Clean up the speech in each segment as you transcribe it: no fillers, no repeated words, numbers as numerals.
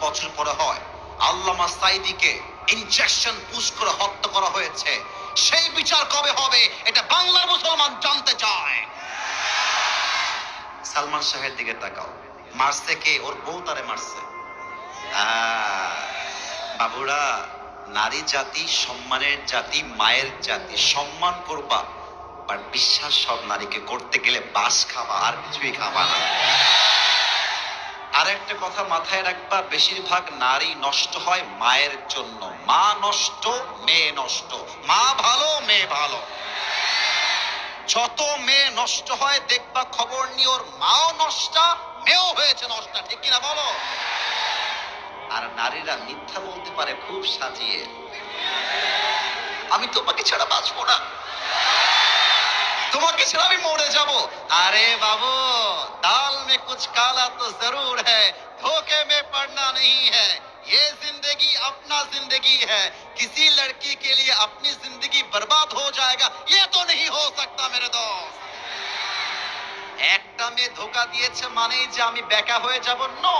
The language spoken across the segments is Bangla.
বছর পরে হয়। আল্লামা সাঈদীকে ইনজেকশন পুশ করে হত্যা করা হয়েছে। সেই বিচার কবে হবে এটা বাংলার মুসলমান জানতে চায়। সালমান শাহের দিকে তাকাও, মারছে কে? ওর বউ তারে মারছে। বাবুরা, নারী জাতি সম্মানের জাতি, মায়ের জাতি। সম্মান করবা, আর বিশ্বাস সব নারীকে করতে গেলে বাস খাবা, আর কিছুই খাবা না। আর একটা কথা মাথায় রাখবা, বেশিরভাগ নারী নষ্ট হয় মায়ের জন্য। মা নষ্ট, মেয়ে নষ্ট। মা ভালো, মেয়ে ভালো। যত মেয়ে নষ্ট হয় দেখবা খবর নিয়ে ওর মাও নষ্টা, মেয়েও হয়েছে নষ্টা, ঠিক কিনা বলো? আর নারীরা মিথ্যা বলতে পারে খুব সাজিয়ে, আমি তোমাকে ছাড়া বাঁচবো না, তোমাকে ছাড়া আমি মরে যাব। আরে বাবু, दाल में कुछ काला तो जरूर है, धोखे में पड़ना नहीं है। ये जिंदगी अपना जिंदगी है, किसी लड़की के लिए अपनी जिंदगी बर्बाद हो जाएगा ये तो नहीं हो सकता मेरे दोस्त। একটা মেয়ে ধোকা দিয়েছে মানেই যে আমি বেকা হয়ে যাব? নো।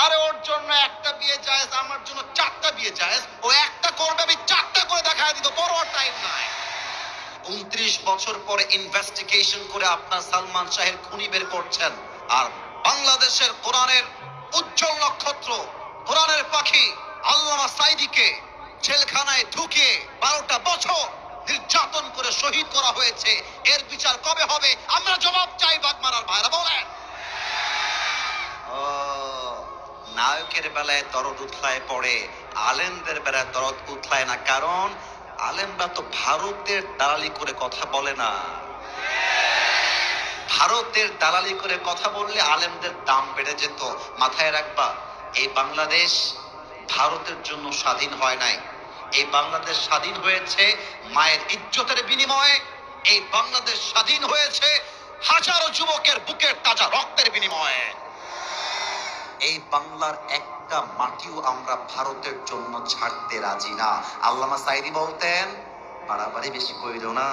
আরে ওর জন্য একটা বিয়ে জায়েজ, আমার জন্য 4টা বিয়ে জায়েজ। ও একটা করবে, আমি 4টা করে দেখায় দিব, বড় টাইম নাই। 29 বছর পরে ইনভেস্টিগেশন করে আপনার সালমান শাহের খুনি বের করছেন, আর বাংলাদেশের কোরআনের উজ্জ্বল নক্ষত্র, কোরআনের পাখি আল্লামা সাঈদীকে জেলখানায় ঢুকিয়ে 12টা বছর নির্যাতন করে শহীদ করা হয়েছে। এর বিচার কবে হবে? আমরা জবাব চাই। বাগমারার ভাইরা বলেন। নায়কের বেলায় দরদ উথলায় পড়ে, আলেমদের বেলায় দরদ উথলায় না। কারণ আলেমরা তো ভারতের দালালি করে কথা বলে না। ভারতের দালালি করে কথা বললে আলেমদের দাম বেড়ে যেত। মাথায় রাখবা, এই বাংলাদেশ ভারতের জন্য স্বাধীন হয় নাই। এই বাংলাদেশ স্বাধীন হয়েছে মায়ের ইজ্জতের বিনিময়ে। এই বাংলাদেশ স্বাধীন হয়েছে হাজারো যুবকের বুকের তাজা রক্তের বিনিময়ে। এই বাংলার একটা মাটিও আমরা ভারতের জন্য ছাড়তে রাজি না। আল্লামা সাঈদী বলতেন, বাড়াবাড়ি বেশি কইরো না,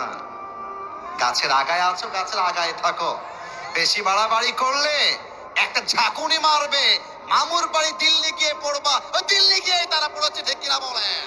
গাছের আগায় আছো, গাছের আগায় থাকো। বেশি বাড়াবাড়ি করলে একটা ঝাঁকুনি মারবে, মামুর বাড়ি দিল্লি গিয়ে পড়বা, ওই দিল্লি গিয়ে তারা পড়েছে, ঠিক কিনা বলেন?